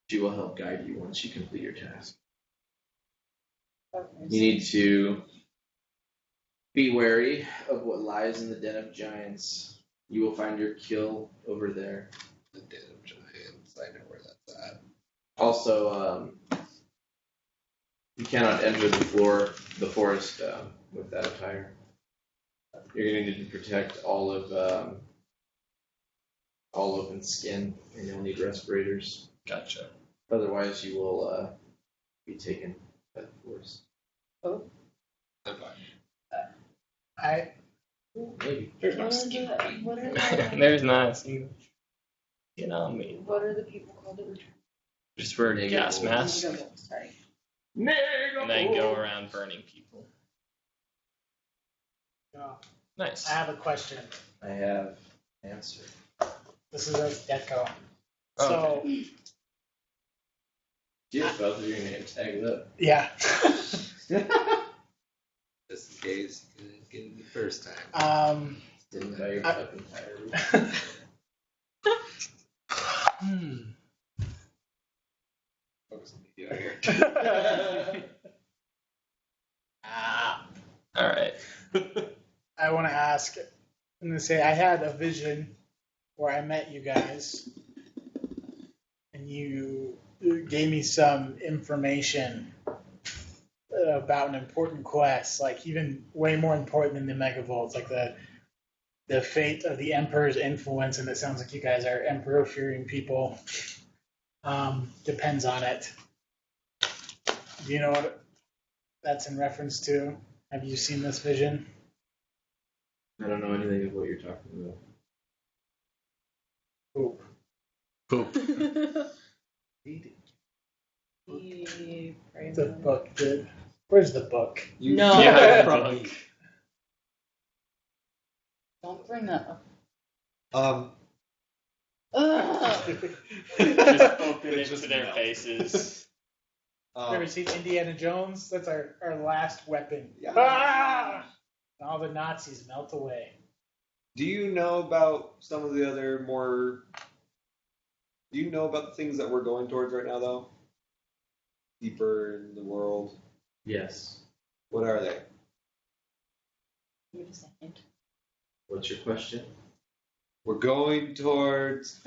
She will help guide you once you complete your task. Okay. You need to be wary of what lies in the den of giants. You will find your kill over there. The Den of Giants. I know where that's at. Also, you cannot enter the forest with that attire. You're going to need to protect all open skin, and you'll need respirators. Gotcha. Otherwise, you will be taken by the force. Oh. I'm fine. Maybe. What are the There's not. Get on me. what are the people called that return? Just wear a Negative. gas mask Sorry. and then go around burning people. Nice. I have a question. I have an answer. This is a Deco. Oh, So, Do you have both of your names tagged up? yeah. Just in case you couldn't get it the first time. Didn't buy your cup entirely. Focus on the video here. all right. I want to ask, I'm going to say I had a vision where I met you guys and you gave me some information about an important quest, like even way more important than the Megavolts, like the fate of the Emperor's influence, and it sounds like you guys are Emperor-fearing people. Depends on it. Do you know what that's in reference to? Have you seen this vision? I don't know anything of what you're talking about. Poop. The book did. Where's the book? No. Yeah, Probably. Don't bring that up. Um, Ugh. Just open it Just to their melt. faces. Ever seen Indiana Jones? That's our last weapon. Yeah. Ah! And all the Nazis melt away. Do you know about some of the other more? Do you know about the things that we're going towards right now, though? Deeper in the world. Yes. What are they? Give me just a hint. What's your question? We're going towards.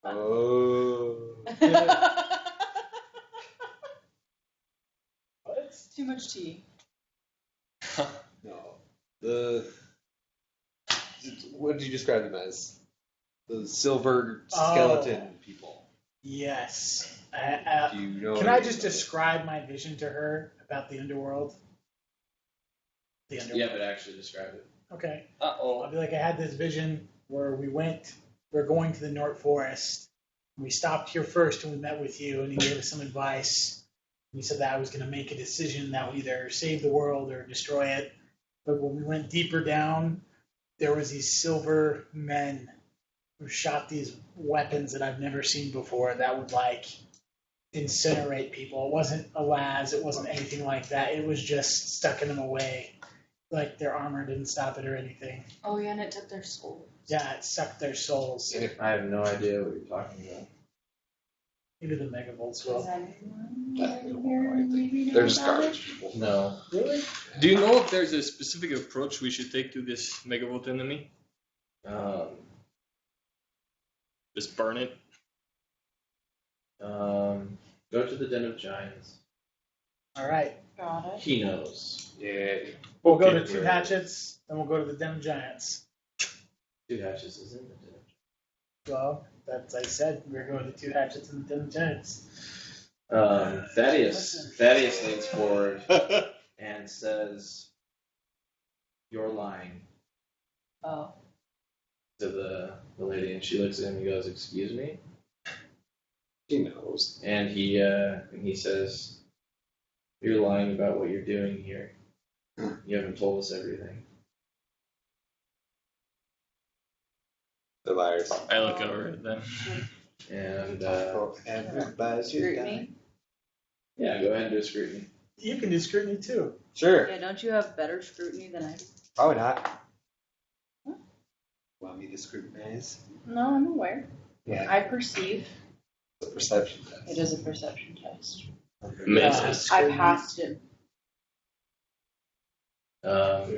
Oh. What? Too much tea. No. What did you describe them as? The silver skeleton people. Yes. Do you know? Can I just describe my vision to her about the underworld? The underworld. Yeah, but actually describe it. Okay. Uh-oh. I'll be like, I had this vision where we're going to the North Forest. We stopped here first and we met with you, and you gave us some advice. You said that I was going to make a decision that would either save the world or destroy it. But when we went deeper down, there was these silver men who shot these weapons that I've never seen before that would like incinerate people. It wasn't a las, it wasn't anything like that. It was just stucking them away. Like their armor didn't stop it or anything. Oh yeah, and it took their soul. Yeah, it sucked their souls. I have no idea what you're talking about. Maybe the Megavolts Does will. anyone here maybe know They're just about garbage people. No. Really? Do you know if there's a specific approach we should take to this Megavolt enemy? Just burn it? Go to the Den of Giants. All right. it? Got it. He knows. Yeah. We'll go to Okay, Two great. Hatchets, then we'll go to the Den of Giants. Two Hatches is in the Den of Well, that's I said we're going to Two Hatchets and the Den of Giants. Thaddeus leans forward and says, "You're lying," Oh. to the lady, and she looks at him and goes, "Excuse me?" He knows. And he says, "You're lying about what you're doing here. You haven't told us everything." They're liars. I look over at them. And Everybody's Scrutiny? yeah, go ahead and do a scrutiny. You can do scrutiny too. Sure. Yeah, don't you have better scrutiny than I do? Probably not. What? Want me to scrutinize? No, I'm aware. Yeah. I perceive. It's a perception test. It is a perception test. Misses. I passed it.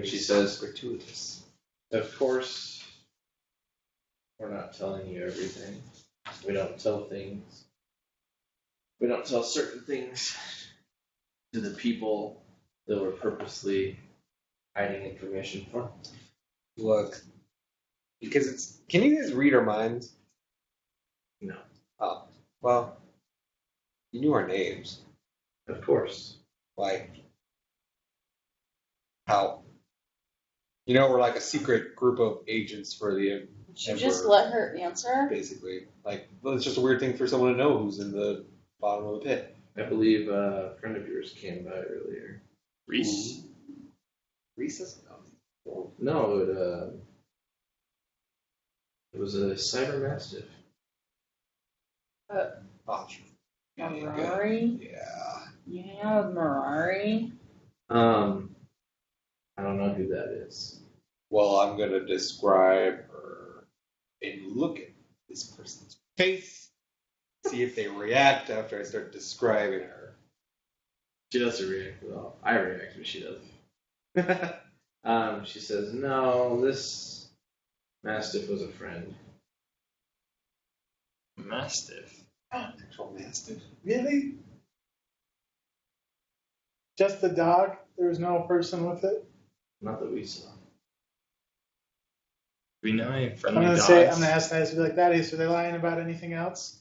She says, gratuitous. of course, we're not telling you everything. We don't tell things. We don't tell certain things to the people that we're purposely hiding information from. Look, because it's. Can you guys read our minds? No. Oh, well, you knew our names. Of course. Like, how? You know, we're like a secret group of agents for the. Should And just we're- let her answer. Basically, like, well, it's just a weird thing for someone to know who's in the bottom of the pit. I believe a friend of yours came by earlier. Reese? Reese doesn't know. No, it was a cyber mastiff. Oh, Marari? yeah. Yeah, Marari. I don't know who that is. Well, I'm gonna describe her and look at this person's face, see if they react after I start describing her. She doesn't react at all. I react, but she doesn't. She says, no, this mastiff was a friend. Mastiff. Actual mastiff. Really? Just the dog? There was no person with it? Not that we saw. We know any I'm friendly gonna dogs. say, I'm gonna ask that, be like, Thaddeus, are they lying about anything else?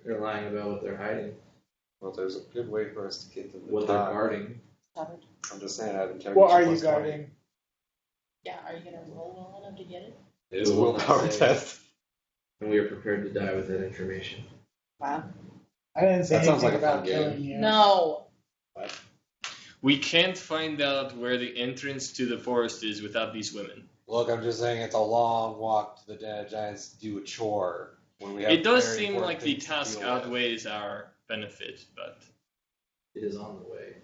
They're lying about what they're hiding, Well, there's a good way for us to get them to what they're talk. guarding. Covered. I'm just saying, I've been checking. What are you guarding? Yeah, are you gonna roll well enough to get it? It's a We will not willpower say. test. And we are prepared to die with that information. Wow. I didn't say That sounds anything like a about fun game. killing you. No. We can't find out where the entrance to the forest is without these women. Look, I'm just saying it's a long walk to the Den of Giants to do a chore. When we have It does very seem important like the things to task deal with. outweighs our benefit, but It is on the way.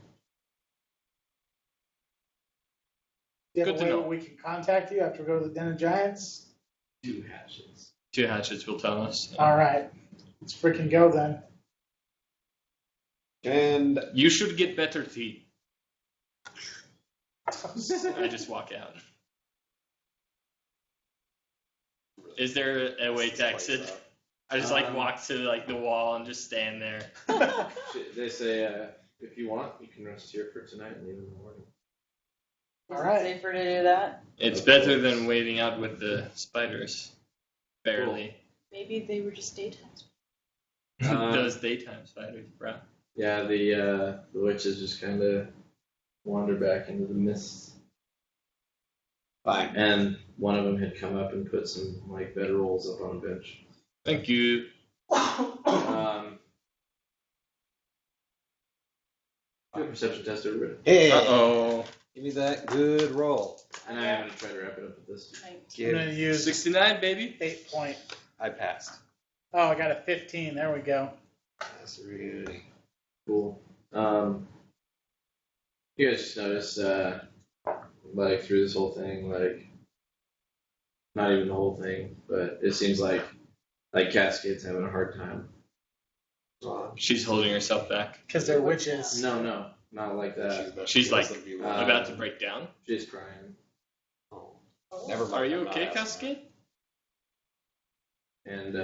Do you have Good a to way know. we can contact you after we go to the Den of Giants? 2 hatchets. 2 hatchets will tell us. Alright. Let's freaking go then. And You should get better teeth. I just walk out. Is there a way to exit? I just walk to the wall and just stand there. They say, if you want, you can rest here for tonight and leave in the morning. Is Alright. it safer to do that? It's better than waiting out with the spiders. Barely. Maybe they were just daytime. Those daytime spiders, bro. Yeah, the witches just kind of wander back into the mist. fine. And one of them had come up and put some bedrolls up on a bench. Thank you. Do a perception test, everybody. Hey, Uh-oh. give me that good roll. And I'm going to try to wrap it up with this. I'm Give. gonna use 69, baby. 8 point. I passed. Oh, I got a 15. There we go. That's really Cool. You guys just notice, through this whole thing, not even the whole thing, but it seems like Cascade's having a hard time. She's holding herself back. Because they're witches. No, not like that. She's like, Oh, about to break down. She's crying. never mind. Are you I'm not okay, asking Cascade? And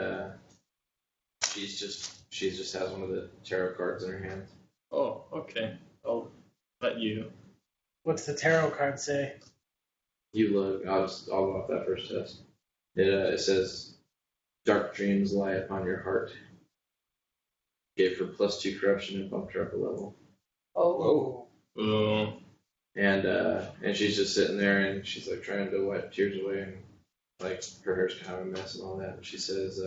she just has one of the tarot cards in her hand. Oh, okay. I'll let you. What's the tarot card say? You look. I'll go off that first test. It says, "Dark dreams lie upon your heart." Gave her +2 corruption and bumped her up a level. Oh. Oh. And she's just sitting there and she's trying to wipe tears away and her hair's kind of a mess and all that. And she says,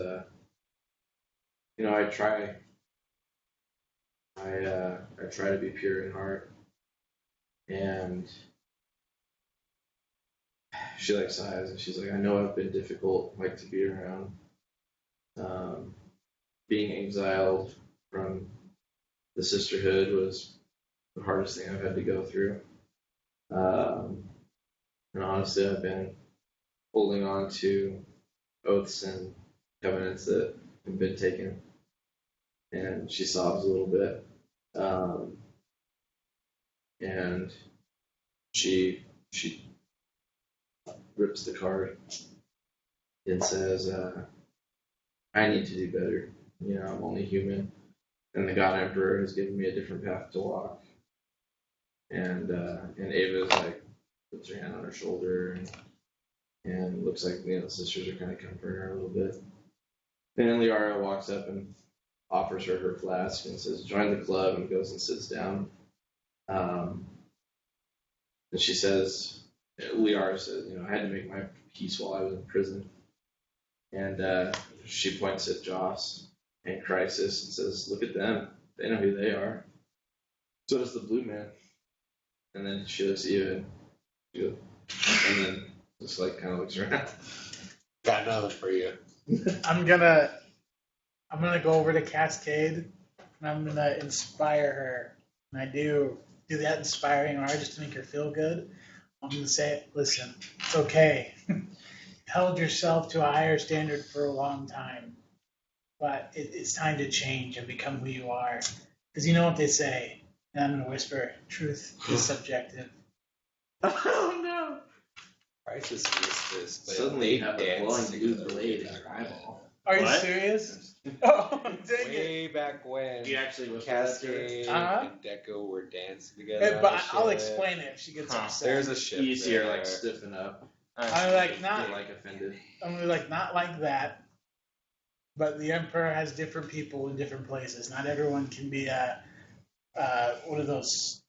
I try to be pure in heart. And she sighs and she's like, I know I've been difficult to be around. Being exiled from the sisterhood was the hardest thing I've had to go through. And honestly, I've been holding on to oaths and covenants that have been taken. And she sobs a little bit. And she rips the card and says, I need to do better. I'm only human. And the God Emperor has given me a different path to walk. And Ava's like, puts her hand on her shoulder and looks like the sisters are kind of comforting her a little bit. And Liara walks up and offers her flask and says, join the club, and goes and sits down. And she says, Liara says, I had to make my peace while I was in prison. And she points at Joss and Crisis and says, look at them. They know who they are. So does the blue man. And then she looks at you and then just kind of looks around. Got nothing for you. I'm gonna go over to Cascade and I'm gonna inspire her. And I do that inspiring art just to make her feel good. I'm gonna say, listen, it's okay. You held yourself to a higher standard for a long time, but it's time to change and become who you are. Because you know what they say. And I'm gonna whisper, truth is subjective. Oh no! Crisis used this. Suddenly you have a glowing blue blade in your eyeball. Are you What? serious? Oh, dang it. Way back when You actually whispered that to her? Cascade Uh-huh. and Deco were dancing together. But on a I'll ship. explain it if she gets Huh. upset. There's a ship. Easier, there. stiffen up. I'm like, not Feel offended. I'm gonna be not like that. But the Emperor has different people in different places. Not everyone can be one of those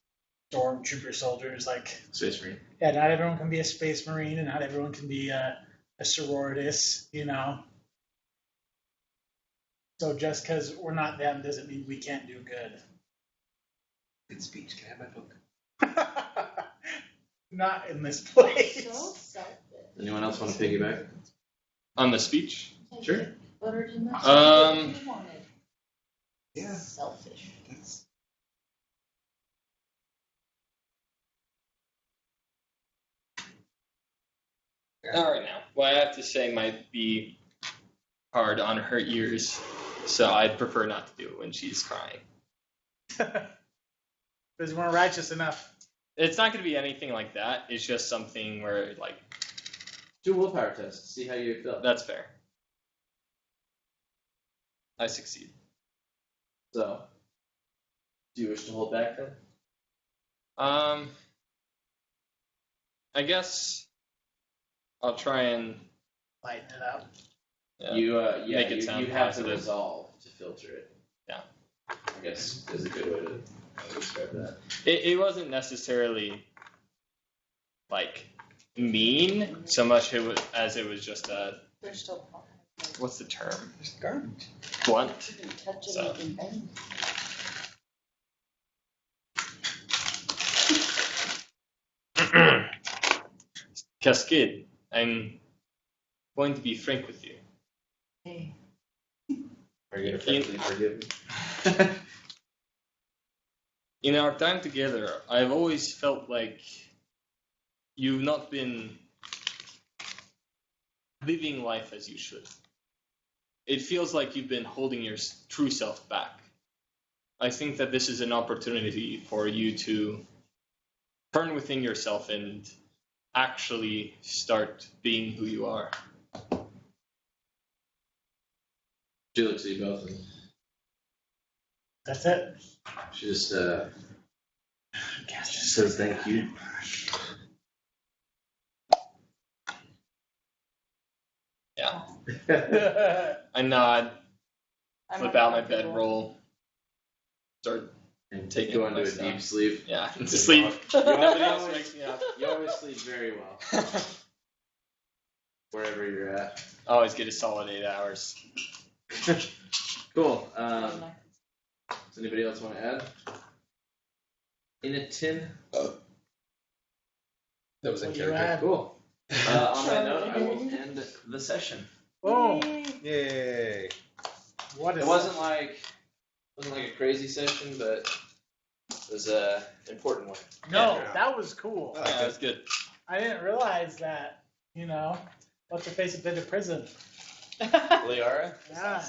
stormtrooper soldiers. Space Marine. Yeah, not everyone can be a space marine, and not everyone can be a sororitas. So just because we're not them doesn't mean we can't do good. Good speech. Can I have my book? Not in this So place. selfish. Anyone else want to piggyback? On the speech? Sure. Butter too much. Um, You wanted. Yeah. Selfish. That's... All right now. What I have to say might be hard on her ears, so I'd prefer not to do it when she's crying. Because we're righteous enough. It's not going to be anything like that. It's just something where, Do a willpower test. See how you feel. that's fair. I succeed. So, do you wish to hold back then? I guess I'll try and Lighten it up. make it sound you have positive. to resolve to filter it. Yeah. I guess is a good way to describe that. It wasn't necessarily mean so much as it was just They're still what's the term? It's garbage. Blunt. You can touch it, So. you can bend. Cascade, I'm going to be frank with you. Hey. Are you gonna frankly forgive me? In our time together, I've always felt like you've not been living life as you should. It feels like you've been holding your true self back. I think that this is an opportunity for you to turn within yourself and actually start being who you are. She looks at you both and That's it. she just says thank you. Yeah. I nod, I'm flip out my uncomfortable. bedroll, start And Taking go into my a stuff. deep sleep. Yeah, to sleep. Nobody else wakes me up. You always sleep very well, wherever you're at. I always get a solid 8 hours. Cool. Does anybody else want to add? In a tin? That was in What do you character. add? Cool. On that note, I will end the session. Oh, Yay! what is It wasn't like a crazy session, but it was a important one. No, Yeah. that was cool. Oh. Yeah, that's good. I didn't realize that, what's her face had been to prison. Liara? Yeah.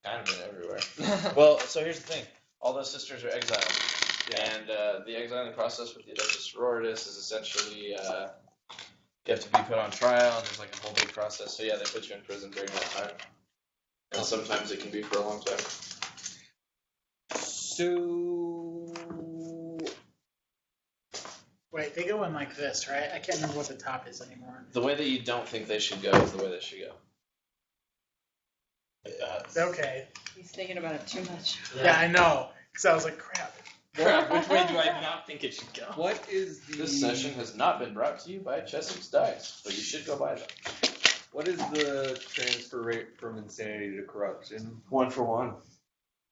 Kind of been everywhere. Well, so here's the thing. All those sisters are exiled. Yeah. And the exiling process with the Electus Sororitas is essentially you have to be put on trial, and there's like a whole big process. So yeah, they put you in prison during that time. And sometimes it can be for a long time. So Wait, they go in like this, right? I can't remember what the top is anymore. The way that you don't think they should go is the way they should go. Like that. Okay. He's thinking about it too much. Yeah, I know. Because I was like, crap. Crap, which way do I not think it should go? what is the This session has not been brought to you by Chessex Dice, but you should go buy them. what is the transfer rate from insanity to corruption? 1 for 1.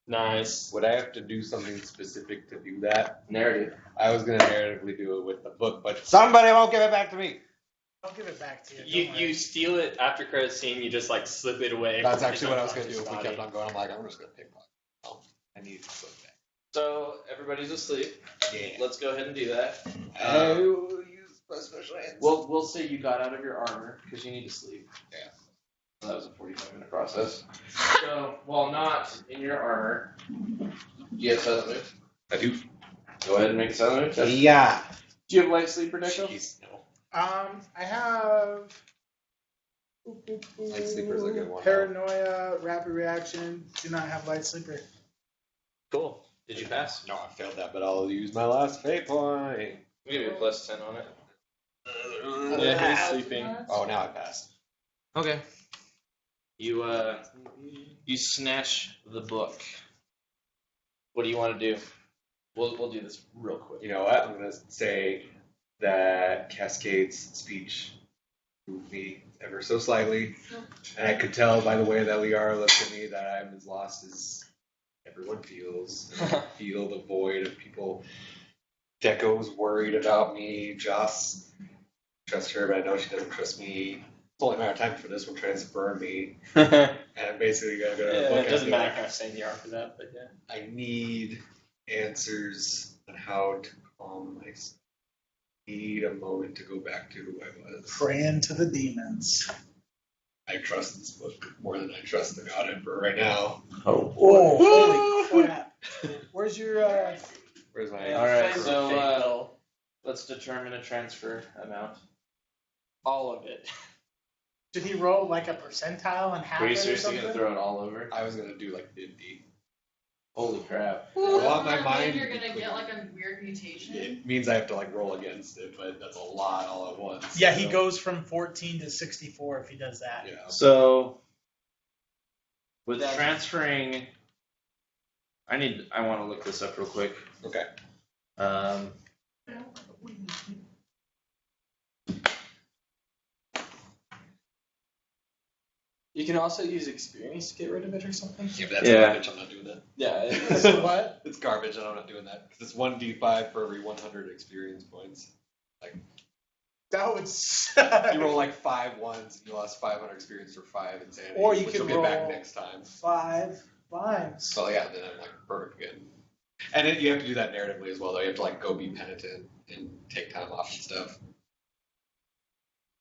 Nice. Would I have to do something specific to do that? Narrative. I was gonna narratively do it with the book, but somebody won't give it back to me. I'll give it back to you. You don't worry. you steal it after credit scene. You just like slip it away. That's from actually what I was going to do if we body. kept on going. I'm like, I'm just going to pick one. Oh, I need to put that. So everybody's asleep. Yeah. Let's go ahead and do that. I will use my special hands. We'll say you got out of your armor because you need to sleep. Yeah. So that was a 45-minute process. So while not in your armor, do you have silent move? I do. Go ahead and make a silent move test. Yeah. Do you have light sleeper, Deco? Jeez, no. I have. Light sleeper's a good one. Paranoia, rapid reaction. Do not have light sleeper. Cool. Did you pass? No, I failed that, but I'll use my last fate point. I'll give you a plus 10 on it. Yeah, he's sleeping. Oh, now I passed. Okay. You snatch the book. What do you want to do? We'll do this real quick. You know what? I'm gonna say that Cascade's speech moved me ever so slightly, and I could tell by the way that Liara looked at me that I'm as lost as everyone feels. I feel the void of people. Deco's worried about me. Joss trusts her, but I know she doesn't trust me. It's only a matter of time for this will transfer me, and I'm basically gonna go Yeah, look it doesn't at matter it. how sane you are for that, but yeah. I need answers on how to calm myself. I need a moment to go back to who I was. Praying to the demons. I trust this book more than I trust the God Emperor right now. Oh. Oh, holy crap. Where's your, Where's my... Alright, Fate so bill. let's determine a transfer amount. All of it. did he roll like a percentile and half Were you it or seriously something? gonna throw it all over? I was gonna do like 50. Holy crap. I want my Does that mean mind you're to be gonna clear. get like a weird mutation? It means I have to like roll against it, but that's a lot all at once. Yeah, he So, goes from 14 to 64 if he does that. Yeah. So, with transferring, I want to look this up real quick. Okay. You can also use experience to get rid of it or something. Yeah, but that's Yeah. garbage. I'm not doing that. Yeah. It's, So what? It's garbage, and I'm not doing that because it's 1d5 for every 100 experience points. That would suck. You roll like 5 ones, and you lost 500 experience for 5 insanity, Or you which could you'll get back roll- next time. 5 fives. So yeah, then I'm like perfect again. And then you have to do that narratively as well, though. You have to like go be penitent and take time off and stuff.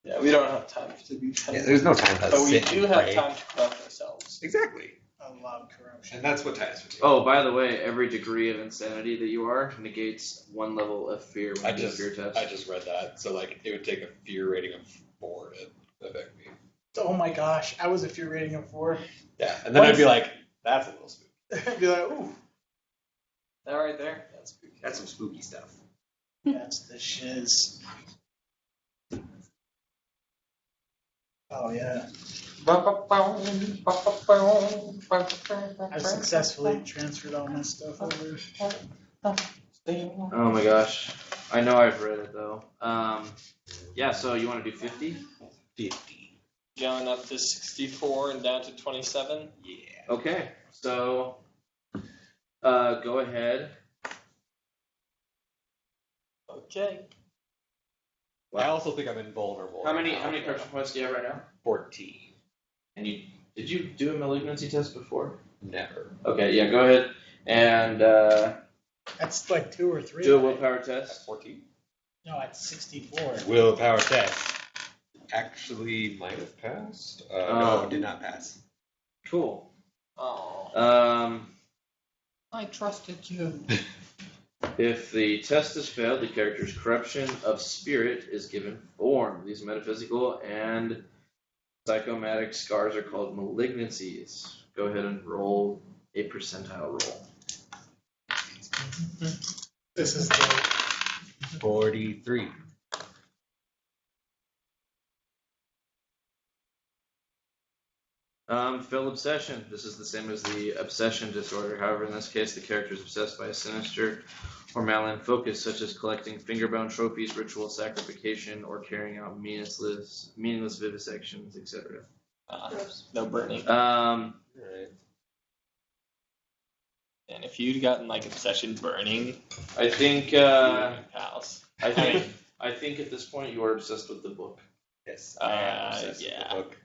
yeah, we don't have time to be there's no time to But we sit do and have pray. time to corrupt ourselves. Exactly. I love corruption. And that's what ties with you. Oh, by the way, every degree of insanity that you are negates 1 level of fear when I you do a just fear test. I just read that. So like it would take a fear rating of 4 to affect me. Oh my gosh, I was a fear rating of 4. Yeah. And then What I'd is be it? like, that's a little spooky. I'd be like, ooh, That right there. That's spooky. That's some spooky stuff. that's the shiz. Oh yeah, I've successfully transferred all my stuff over. Oh my gosh. I know I've read it though. Yeah, so you want to do 50? 50. Going up to 64 and down to 27. Yeah. Okay, so go ahead. Okay. I also think I'm invulnerable. How many corruption points do you have right now? 14. And did you do a malignancy test before? Never. Okay, yeah, go ahead and That's like 2 or 3. do a right? willpower test. 14. No, it's 64. Willpower test. actually might have passed. Oh. No, did not pass. Cool. Oh, I trusted you. If the test is failed, the character's corruption of spirit is given form. These metaphysical and psychomatic scars are called malignancies. Go ahead and roll a percentile roll. This is the 43. Failed obsession. This is the same as the obsession disorder. However, in this case, the character is obsessed by a sinister or malign focus, such as collecting finger-bound trophies, ritual sacrification, or carrying out meaningless vivisections, etc. No burning. Alright. And if you'd gotten like obsession burning, I think. you were pals. I think at this point you are obsessed with the book, Yes, I am obsessed with yeah. the book.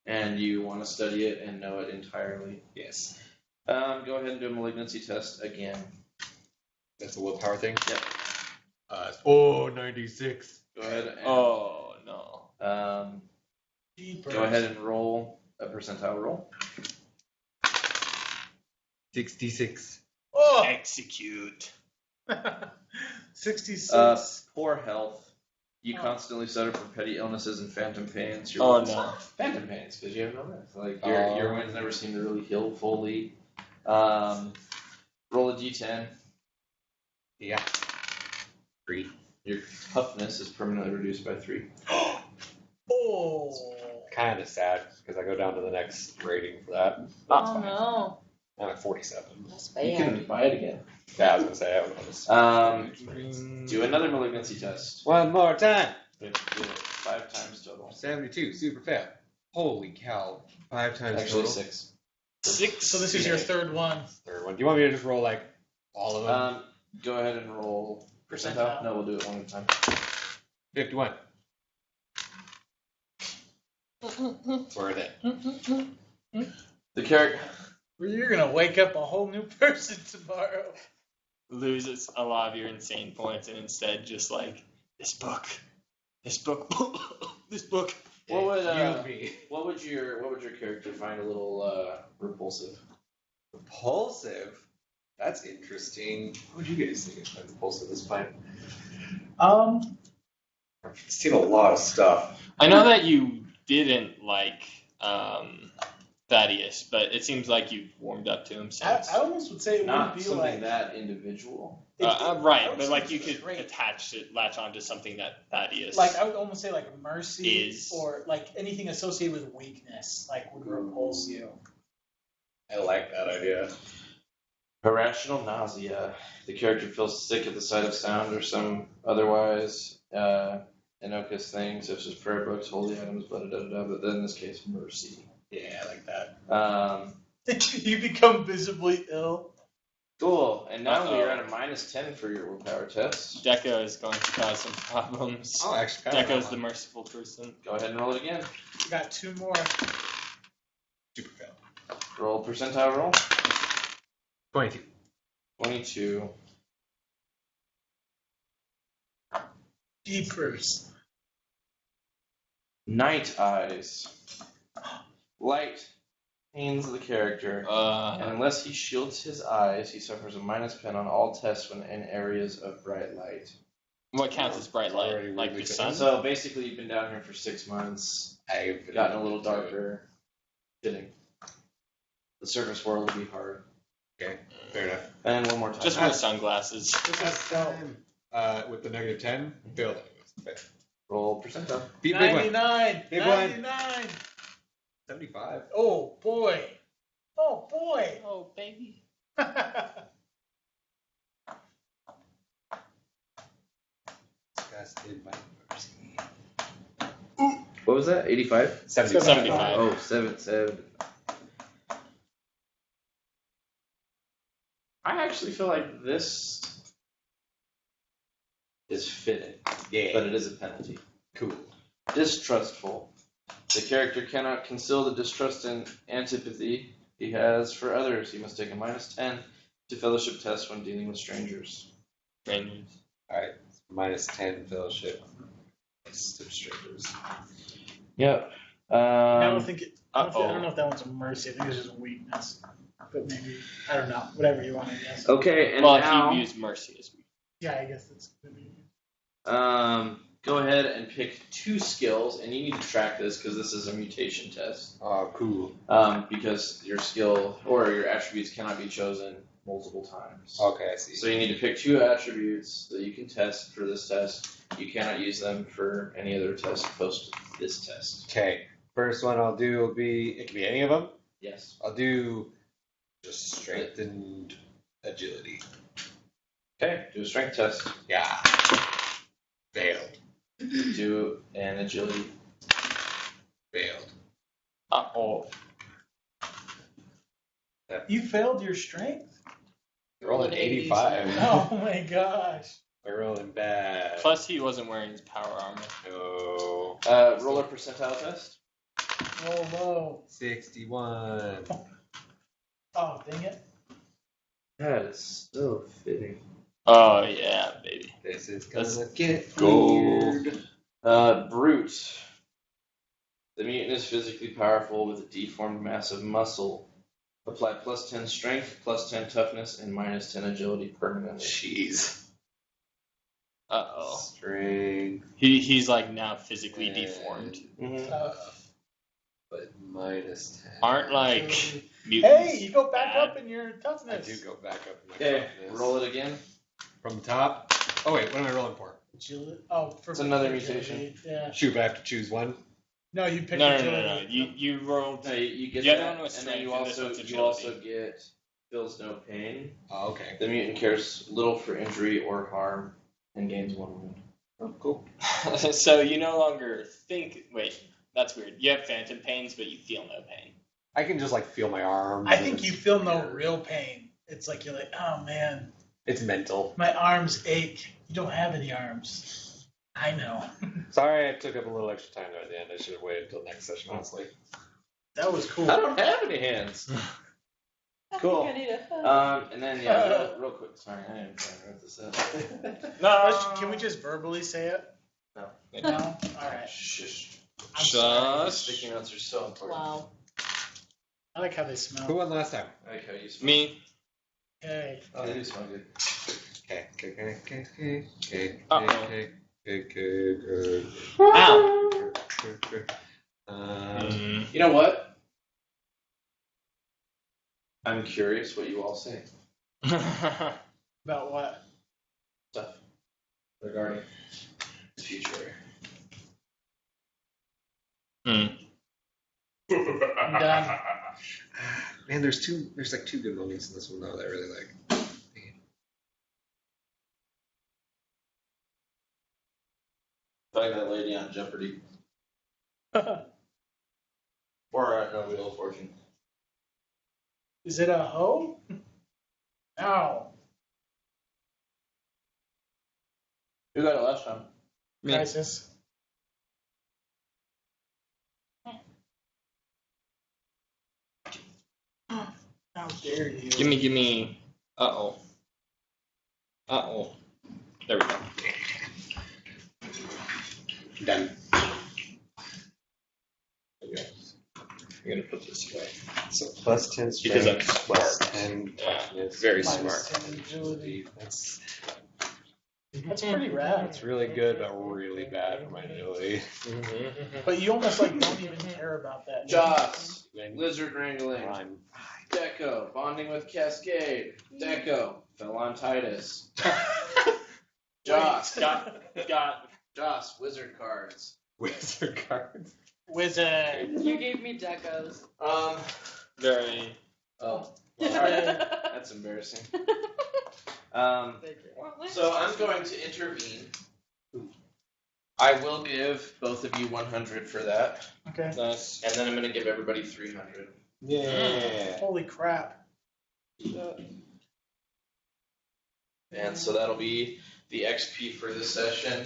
and you want to study it and know it entirely. Yes. Go ahead and do a malignancy test again. That's a willpower thing? Yep. 96. Go ahead and Oh no. go ahead and roll a percentile roll. 66. oh Execute. 66. Poor health. You constantly suffer from petty illnesses and phantom pains. Oh no. Phantom pains because you have no rest. Like your wounds never seem to really heal fully. Roll a d10. Yeah. 3. Your toughness is permanently reduced by 3. Oh. Kind of sad because I go down to the next rating for that. Oh no. I'm at 47. That's You bad. can buy it again. Yeah, I was gonna say I would notice. Do another malignancy test. One more time. Do it 5 times total. 72. Super fail. Holy cow. 5 times Actually, total. 6. 6. So this is your third one. Third one. Do you want me to just roll like all of them? Go ahead and roll percentile. Percentile. No, we'll do it one at a time. 51. Worth it. The character. You're gonna wake up a whole new person tomorrow. Loses a lot of your insane points and instead just like this book. This book. What would You be what would your character find a little repulsive? repulsive? That's interesting. What would you guys think is repulsive this point? Um, I've seen a lot of stuff. I know that you didn't like Thaddeus, but it seems like you've warmed up to him since. I almost would say it Not wouldn't be something like that individual. I Right, would but say like it's you a could trait. latch on to something that Thaddeus. Like I would almost say like mercy Is- or like anything associated with weakness, like would repulse you. I like that idea. Irrational nausea. The character feels sick at the sight of sound or some otherwise innocuous thing, such as prayer books, holy items, blah, blah, blah, blah, but then in this case, mercy. Yeah, I like that. You become visibly ill. Cool. And now Uh-oh. we are at a -10 for your willpower test. Deco is going to cause some problems. Oh, actually, kind of Deco's the merciful person. Go ahead and roll it again. You got 2 more. super fail. Roll percentile roll. 22. 22. Jeepers. Night eyes. Light pains the character. And unless he shields his eyes, he suffers a -10 on all tests when in areas of bright light. What counts as bright light? Already Like really the good. sun? So basically, you've been down here for 6 months, I've gotten a little darker. Kidding. The surface world will be hard. Okay, fair enough. And one more time. Just wear sunglasses. This is so With the -10, failed it. Roll percentile. Be a big one. 99. Big one. 99. 75. Oh boy. Oh boy. Oh, baby. Disgusted by mercy. What was that? 85? 75. Oh, 7. I actually feel like this is fitting, Yeah. but it is a penalty. Cool. Distrustful. The character cannot conceal the distrust and antipathy he has for others. He must take a -10 to fellowship test when dealing with strangers. Strangers. Alright, -10 fellowship. Strikers. Yep. I don't think it. I don't Uh-oh. know if that one's a mercy. I think it's just a weakness. But maybe I don't know. Whatever you want to guess. Okay, and Well, now he used mercy as we. Yeah, I guess that's. go ahead and pick 2 skills, and you need to track this because this is a mutation test. Oh, cool. Because your skill or your attributes cannot be chosen multiple times. Okay, I see. So you need to pick 2 attributes that you can test for this test. You cannot use them for any other test post this test. Okay, first one I'll do will be, it can be any of them. Yes. I'll do just strengthened agility. Okay, do a strength test. Yeah. Failed. Do an agility. Failed. Uh-oh. You failed your strength? Rolling 85. Oh my gosh. We're rolling bad. Plus, he wasn't wearing his power armor. No. Roll a percentile test. Roll low. 61. Oh, dang it. That is so fitting. Oh, yeah, baby. This is Let's gonna get go. weird. Brute. The mutant is physically powerful with a deformed mass of muscle. Apply plus 10 strength, plus 10 toughness, and minus 10 agility permanently. Jeez. Uh-oh. Strength, He's like now physically deformed. Mm-hmm. but minus 10. Aren't like Hey, mutants. you go back bad? up in your I toughness. do go back up in my Okay, toughness. roll it again. From the top. Oh wait, what am I rolling for? Agility. Oh, for It's another agility. mutation. Yeah. Shoot, but I have to choose one. No, you picked No. agility. You rolled. No, you get The other that, one was and then you strength, and this also one's you also agility. get feels no pain. Oh, okay. The mutant cares little for injury or harm, and gains 1 wound. Oh, cool. So you no longer think. Wait, that's weird. You have phantom pains, but you feel no pain. I can just like feel my arms. I and think it's you feel no weird. real pain. It's like you're like, oh man, It's mental. my arms ache. You don't have any arms. I know. Sorry, I took up a little extra time there at the end. I should have waited until next session, honestly. That was cool. I don't have any hands. Cool. I think I need a And then yeah, real quick. Sorry, I am trying to write this up. No. Can we just verbally say it? No. No? Alright. Shush. I'm sorry. Sticky notes are so important. Wow. I like how they smell. Who won last time? I like how you smell. Me. Hey. Oh, they do smell good. Okay. Uh-oh. Okay. Ow. You know what? I'm curious what you all say. About what? Stuff regarding the future. I'm done. Man, there's like 2 good moments in this one though that I really like. Like that lady on Jeopardy. Or no Wheel of Fortune. Is it a hoe? No. Who got it last time? Me. Crisis. How dare you? Give me. Uh-oh. There we go. Done. There we go. I'm gonna put this away. So plus 10 Because I'm strength, plus smart. 10 Yeah, toughness, very Minus smart. 10 agility. That's Pretty rad. That's really good, but really bad for my agility. But you almost like don't even care about that. Joss. Lizard Wrangling. Rhyme. Deco. Bonding with Cascade. Deco. Fell on Titus. Joss. Got. Joss. Wizard cards. Wizard cards. Wizard. You gave me decos. Very. Oh. That's embarrassing. So I'm going to intervene. I will give both of you 100 for that, Okay. Nice. and then I'm going to give everybody 300. Yeah. Holy crap. And so that'll be the XP for this session.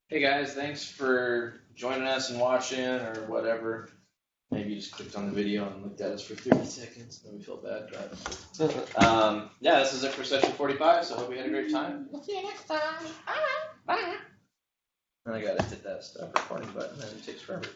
Hey guys, thanks for joining us and watching or whatever. Maybe you just clicked on the video and looked at us for 30 seconds. Then we feel bad, but yeah, this is it for session 45. So I hope you had a great time. We'll see you next time. Bye. Bye. And I gotta hit that stop recording button, and it takes forever.